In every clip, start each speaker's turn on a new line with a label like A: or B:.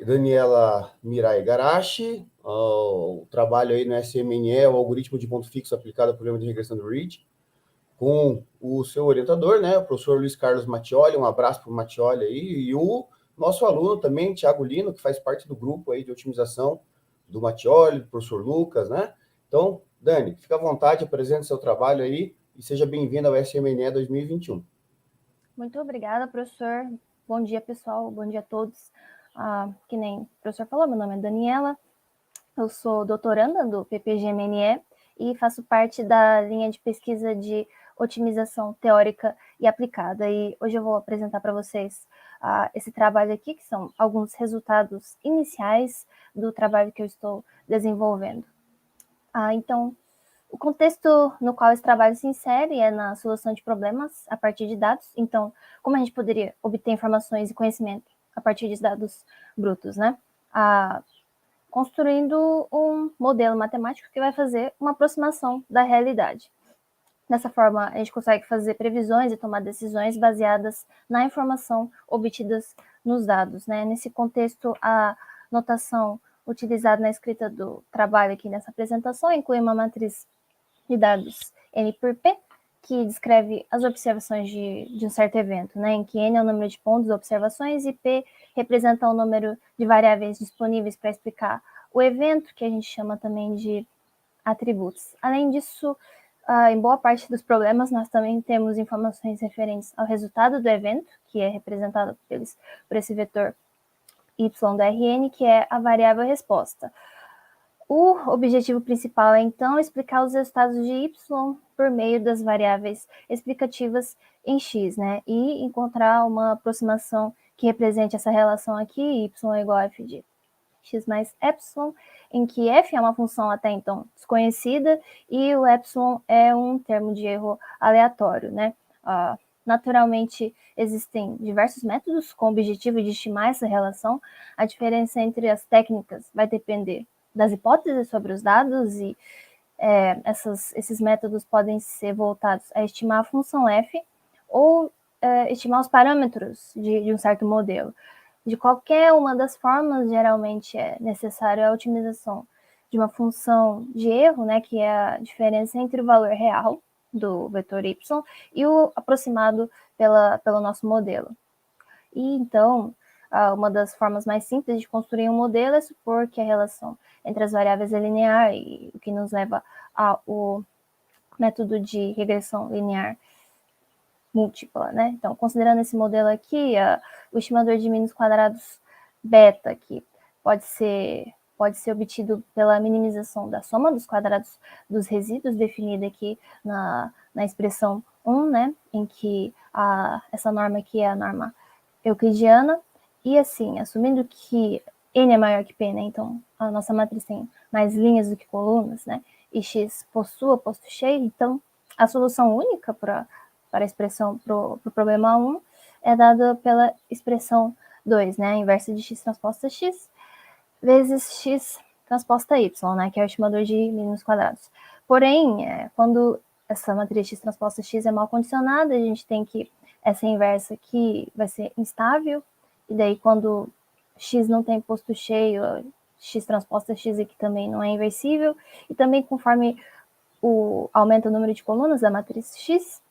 A: Daniela Mirai Garashi, o trabalho aí no SMNE, o algoritmo de ponto fixo aplicado ao problema de regressão do Ridge, com o seu orientador, né, o professor Luiz Carlos Mattioli, um abraço para o Mattioli aí, e o nosso aluno também, Thiago Lino, que faz parte do grupo aí de otimização do Mattioli, do professor Lucas, né? Então, Dani, fica à vontade, apresente seu trabalho aí e seja bem-vindo ao SMNE 2021.
B: Muito obrigada, professor. Bom dia, pessoal. Bom dia a todos. Que nem o professor falou, meu nome é Daniela, eu sou doutoranda do PPG-MNE e faço parte da linha de pesquisa de otimização teórica e aplicada. E hoje eu vou apresentar para vocês esse trabalho aqui, que são alguns resultados iniciais do trabalho que eu estou desenvolvendo. Então, o contexto no qual esse trabalho se insere é na solução de problemas a partir de dados. Então, como a gente poderia obter informações e conhecimento a partir de dados brutos, né? Construindo um modelo matemático que vai fazer uma aproximação da realidade. Dessa forma, a gente consegue fazer previsões e tomar decisões baseadas na informação obtidas nos dados, né? Nesse contexto, a notação utilizada na escrita do trabalho aqui nessa apresentação inclui uma matriz de dados N por P, que descreve as observações de um certo evento, né, em que N é o número de pontos, observações, e P representa o número de variáveis disponíveis para explicar o evento, que a gente chama também de atributos. Além disso, em boa parte dos problemas, nós também temos informações referentes ao resultado do evento, que é representado por esse vetor y da Rn, que é a variável resposta. O objetivo principal é, então, explicar os resultados de y por meio das variáveis explicativas em x, né? E encontrar uma aproximação que represente essa relação aqui, y é igual a f de x mais epsilon, em que f é uma função até então desconhecida e o epsilon é um termo de erro aleatório, né? Naturalmente, existem diversos métodos com o objetivo de estimar essa relação. A diferença entre as técnicas vai depender das hipóteses sobre os dados e esses métodos podem ser voltados a estimar a função f ou estimar os parâmetros de um certo modelo. De qualquer uma das formas, geralmente é necessário a otimização de uma função de erro, né, que é a diferença entre o valor real do vetor y e o aproximado pelo nosso modelo. E então, uma das formas mais simples de construir um modelo é supor que a relação entre as variáveis é linear, e o que nos leva ao método de regressão linear múltipla, né? Então, considerando esse modelo aqui, o estimador de mínimos quadrados beta, que pode ser obtido pela minimização da soma dos quadrados dos resíduos, definida aqui na expressão 1, né? Em que essa norma aqui é a norma euclidiana, e assim, assumindo que n é maior que p, né? Então, a nossa matriz tem mais linhas do que colunas, né? E x possua posto cheio, então a solução única para a expressão para o problema 1 é dada pela expressão 2, né? A inversa de x transposta x vezes x transposta y, né? Que é o estimador de mínimos quadrados. Porém, quando essa matriz x transposta x é mal condicionada, a gente tem que essa inversa aqui vai ser instável, e daí quando x não tem posto cheio, x transposta x aqui também não é inversível, e também conforme aumenta o número de colunas da matriz x,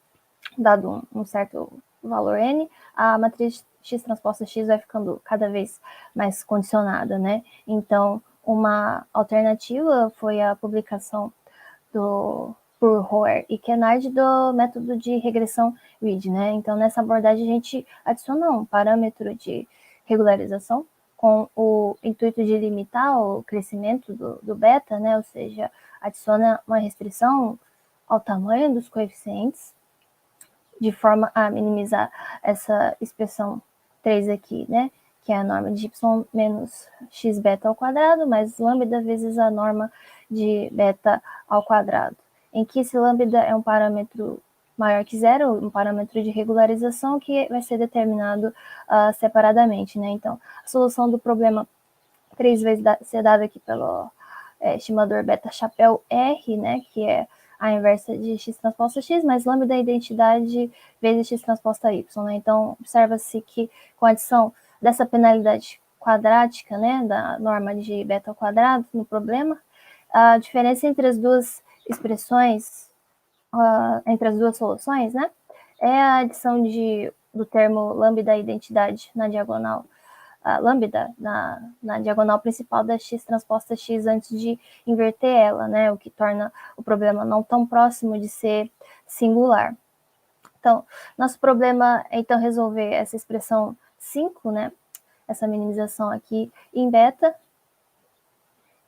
B: dado um certo valor n, a matriz x transposta x vai ficando cada vez mais condicionada, né? Então, uma alternativa foi a publicação por Hoare e Kennard do método de regressão Ridge, né? Então, nessa abordagem, a gente adiciona um parâmetro de regularização com o intuito de limitar o crescimento do beta, né? Ou seja, adiciona uma restrição ao tamanho dos coeficientes, de forma a minimizar essa expressão 3 aqui, né? Que é a norma de y menos x beta ao quadrado, mais lambda vezes a norma de beta ao quadrado, em que esse lambda é um parâmetro maior que zero, um parâmetro de regularização que vai ser determinado separadamente, né? Então, a solução do problema 3 vai ser dada aqui pelo estimador beta chapéu R, né? Que é a inversa de x transposta x, mais lambda da identidade vezes x transposta y, né? Então, observa-se que com a adição dessa penalidade quadrática, né, da norma de beta ao quadrado no problema, a diferença entre as duas expressões, entre as duas soluções, né, é a adição do termo lambda identidade na diagonal, lambda na diagonal principal da x transposta x antes de inverter ela, né, o que torna o problema não tão próximo de ser singular. Então, nosso problema é então resolver essa expressão 5, né, essa minimização aqui em beta,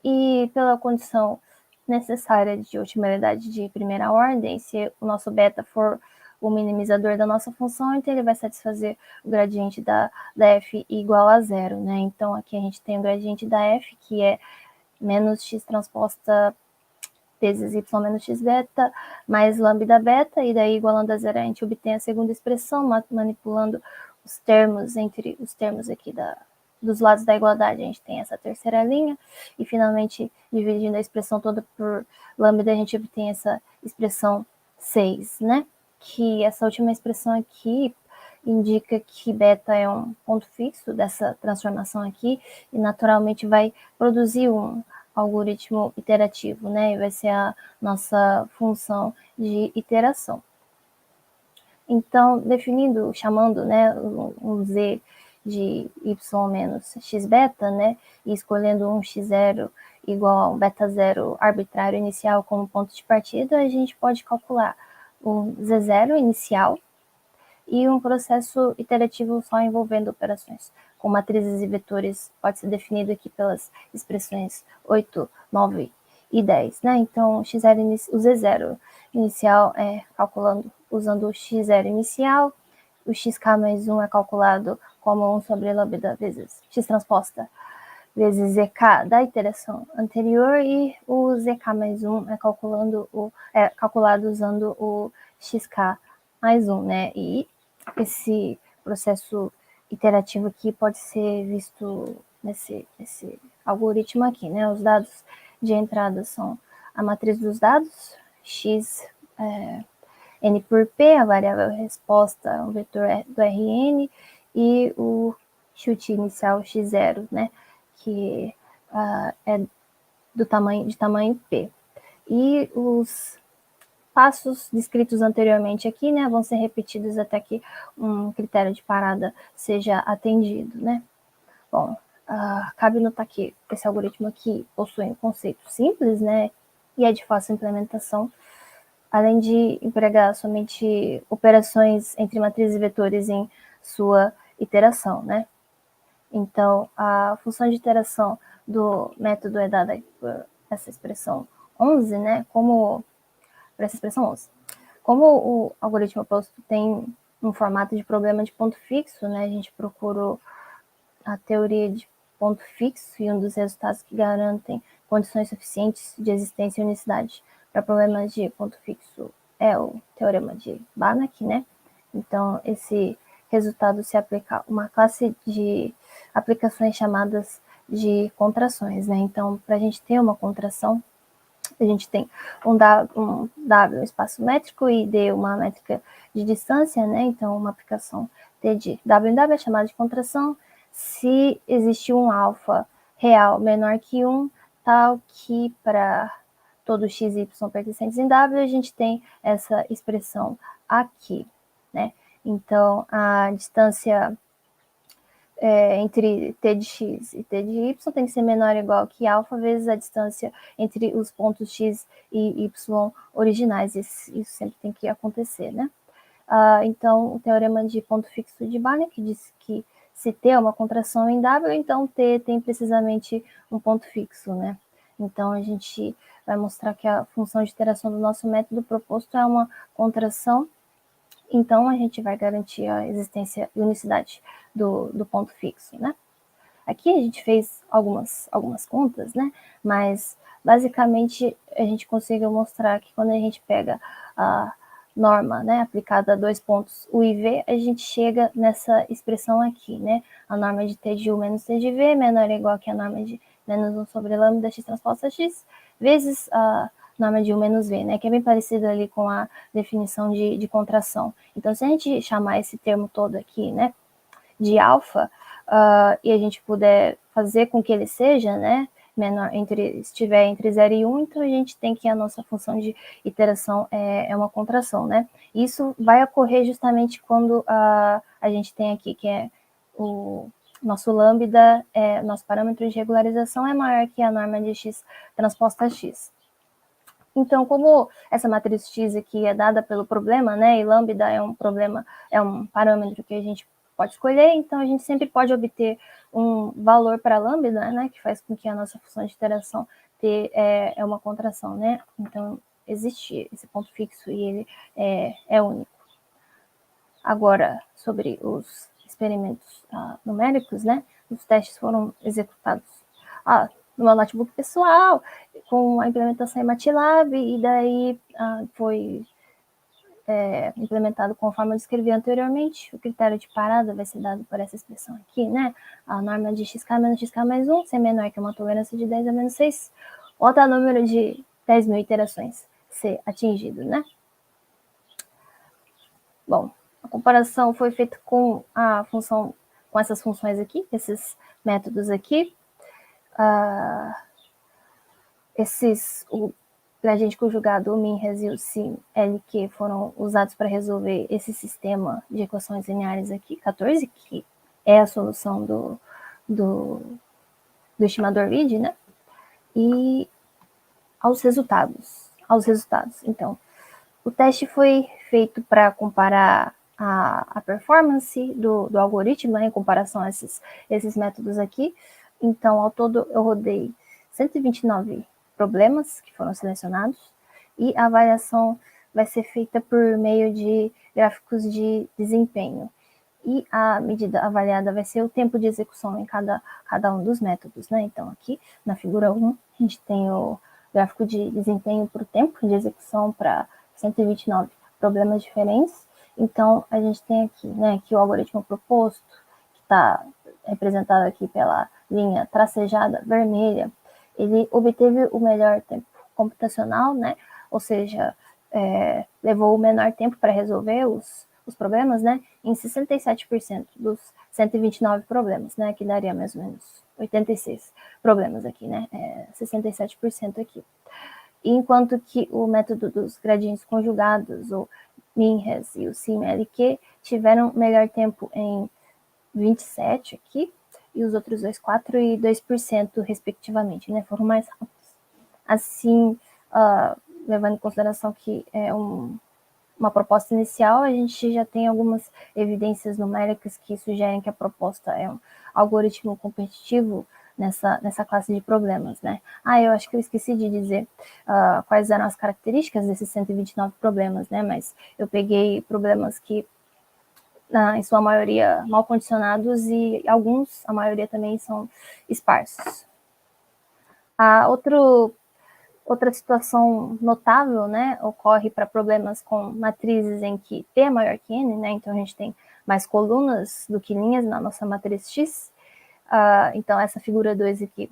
B: e pela condição necessária de otimalidade de primeira ordem, se o nosso beta for o minimizador da nossa função, então ele vai satisfazer o gradiente da f igual a zero, né? Então aqui a gente tem o gradiente da f, que é menos x transposta vezes y menos x beta, mais lambda beta, e daí igualando a zero a gente obtém a segunda expressão, manipulando os termos entre os termos aqui dos lados da igualdade, a gente tem essa terceira linha, e finalmente, dividindo a expressão toda por lambda, a gente obtém essa expressão 6, né? Que essa última expressão aqui indica que beta é um ponto fixo dessa transformação aqui, e naturalmente vai produzir um algoritmo iterativo, né? E vai ser a nossa função de iteração. Então, definindo, chamando, né, um z de y menos x beta, né, e escolhendo um x0 igual a um beta zero arbitrário inicial como ponto de partida, a gente pode calcular um z0 inicial e um processo iterativo só envolvendo operações com matrizes e vetores, pode ser definido aqui pelas expressões 8, 9 e 10, né? Então, o z0 inicial é calculando usando o x0 inicial, o xk mais 1 é calculado como 1 sobre lambda vezes x transposta vezes zk da iteração anterior, e o zk mais 1 é calculado usando o xk mais 1, né? E esse processo iterativo aqui pode ser visto nesse algoritmo aqui, né? Os dados de entrada são a matriz dos dados, x n por p, a variável resposta, o vetor do Rn, e o chute inicial x0, né? Que é de tamanho p. E os passos descritos anteriormente aqui, né, vão ser repetidos até que um critério de parada seja atendido, né. Bom, cabe notar que esse algoritmo aqui possui um conceito simples, né, e é de fácil implementação, além de empregar somente operações entre matrizes e vetores em sua iteração, né. Então, a função de iteração do método é dada por essa expressão 11, né, por essa expressão 11. Como o algoritmo oposto tem um formato de problema de ponto fixo, né, a gente procurou a teoria de ponto fixo, e um dos resultados que garantem condições suficientes de existência e unicidade para problemas de ponto fixo é o teorema de Banach, né? Então, esse resultado se aplica a uma classe de aplicações chamadas de contrações, né? Então, para a gente ter uma contração, a gente tem um W espaço métrico e D uma métrica de distância, né? Então, uma aplicação T de W em W é chamada de contração se existe um alfa real menor que 1, tal que para todo x e y pertencentes em W, a gente tem essa expressão aqui, né? Então, a distância entre t de x e t de y tem que ser menor ou igual que alfa vezes a distância entre os pontos x e y originais. Isso sempre tem que acontecer, né? Então, o teorema de ponto fixo de Banach diz que se T é uma contração em W, então T tem precisamente um ponto fixo, né? Então, a gente vai mostrar que a função de iteração do nosso método proposto é uma contração. Então, a gente vai garantir a existência e unicidade do ponto fixo, né? Aqui a gente fez algumas contas, né? Mas, basicamente, a gente conseguiu mostrar que quando a gente pega a norma, né, aplicada a dois pontos U e V, a gente chega nessa expressão aqui, né? A norma de T de U menos T de V menor ou igual que a norma de menos 1 sobre lambda x transposta x, vezes a norma de U menos V, né? Que é bem parecido ali com a definição de contração. Então, se a gente chamar esse termo todo aqui, né, de alfa, e a gente puder fazer com que ele seja, né, menor, estiver entre 0 e 1, então a gente tem que a nossa função de iteração é uma contração, né? Isso vai ocorrer justamente quando a gente tem aqui, que é o nosso lambda, nosso parâmetro de regularização é maior que a norma de x transposta a x. Então, como essa matriz X aqui é dada pelo problema, né, e lambda é um problema, é um parâmetro que a gente pode escolher, então a gente sempre pode obter um valor para lambda, né, que faz com que a nossa função de iteração é uma contração, né? Então, existe esse ponto fixo e ele é único. Agora, sobre os experimentos numéricos, né, os testes foram executados no meu notebook pessoal, com a implementação em MATLAB, e daí foi implementado conforme eu descrevi anteriormente. O critério de parada vai ser dado por essa expressão aqui, né? A norma de xk menos xk mais 1, ser menor que uma tolerância de 10 a menos 6, ou até o número de 10.000 iterações ser atingido, né? Bom, a comparação foi feita com com essas funções aqui, esses métodos aqui. O gradiente conjugado, o min-res e o sim-lq foram usados para resolver esse sistema de equações lineares aqui, 14, que é a solução do estimador Reed, né? E aos resultados. Então, o teste foi feito para comparar a performance do algoritmo, né, em comparação a esses métodos aqui. Então, ao todo, eu rodei 129 problemas que foram selecionados, e a avaliação vai ser feita por meio de gráficos de desempenho. E a medida avaliada vai ser o tempo de execução em cada um dos métodos, né? Então, aqui na figura 1, a gente tem o gráfico de desempenho por tempo de execução para 129 problemas diferentes. Então, a gente tem aqui, né, que o algoritmo proposto, que está representado aqui pela linha tracejada vermelha, ele obteve o melhor tempo computacional, né? Ou seja, levou o menor tempo para resolver os problemas, né? Em 67% dos 129 problemas, né? Que daria mais ou menos 86 problemas aqui, né? 67% aqui. Enquanto que o método dos gradientes conjugados, o min-res e o sim-lq, tiveram melhor tempo em 27 aqui, e os outros dois, 4% e 2%, respectivamente, né? Foram mais rápidos. Assim, levando em consideração que é uma proposta inicial, a gente já tem algumas evidências numéricas que sugerem que a proposta é um algoritmo competitivo nessa classe de problemas, né? Eu acho que eu esqueci de dizer quais eram as características desses 129 problemas, né? Mas eu peguei problemas que, em sua maioria, mal condicionados, e a maioria também são esparsos. Outra situação notável, né, ocorre para problemas com matrizes em que P é maior que N, né, então a gente tem mais colunas do que linhas na nossa matriz X. Então, essa figura 2 aqui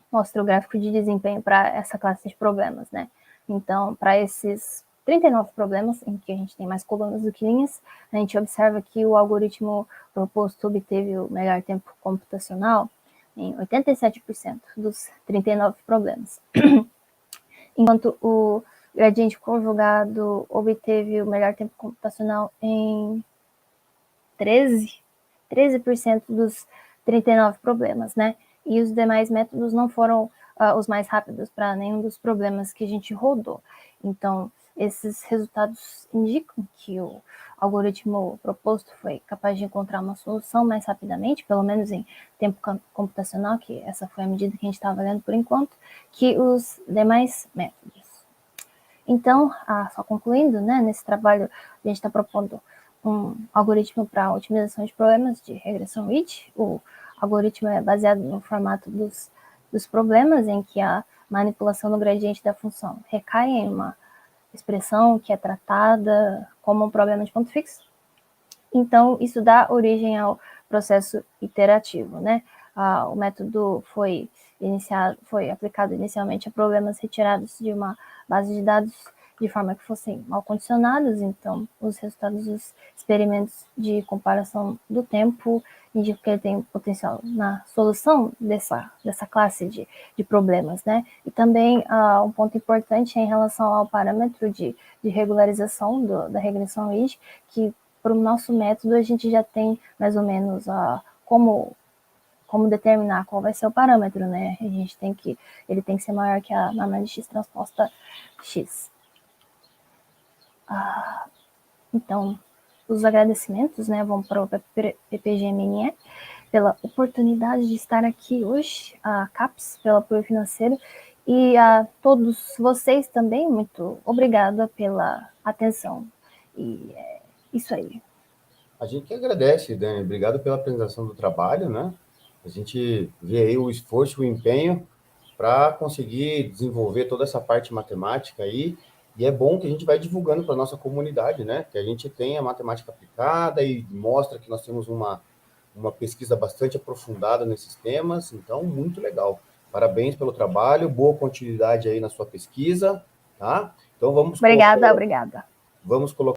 B: mostra o gráfico de desempenho para essa classe de problemas, né. Então, para esses 39 problemas em que a gente tem mais colunas do que linhas, a gente observa que o algoritmo proposto obteve o melhor tempo computacional em 87% dos 39 problemas. Enquanto o gradiente conjugado obteve o melhor tempo computacional em 13% dos 39 problemas, né? E os demais métodos não foram os mais rápidos para nenhum dos problemas que a gente rodou. Então, esses resultados indicam que o algoritmo proposto foi capaz de encontrar uma solução mais rapidamente, pelo menos em tempo computacional, que essa foi a medida que a gente estava vendo por enquanto, que os demais métodos. Então, só concluindo, né, nesse trabalho a gente está propondo um algoritmo para otimização de problemas de regressão Reed. O algoritmo é baseado no formato dos problemas, em que a manipulação do gradiente da função recai em uma expressão que é tratada como um problema de ponto fixo. Então, isso dá origem ao processo iterativo, né? O método foi aplicado inicialmente a problemas retirados de uma base de dados de forma que fossem mal condicionados. Então, os resultados dos experimentos de comparação do tempo indica que ele tem potencial na solução dessa classe de problemas, né? E também um ponto importante é em relação ao parâmetro de regularização da regressão RID, que para o nosso método a gente já tem mais ou menos como determinar qual vai ser o parâmetro, né? Ele tem que ser maior que a norma de x transposta x. Então, os agradecimentos, né, vão para o PPG-MNE pela oportunidade de estar aqui hoje, a CAPES pelo apoio financeiro e a todos vocês também, muito obrigada pela atenção. E é isso aí.
A: A gente que agradece, Dani. Obrigado pela apresentação do trabalho, né? A gente vê aí o esforço, o empenho para conseguir desenvolver toda essa parte matemática aí. E é bom que a gente vai divulgando para a nossa comunidade, né? Que a gente tem a matemática aplicada e mostra que nós temos uma pesquisa bastante aprofundada nesses temas. Então, muito legal. Parabéns pelo trabalho, boa continuidade aí na sua pesquisa, tá? Então,
B: Obrigada.
A: vamos colocar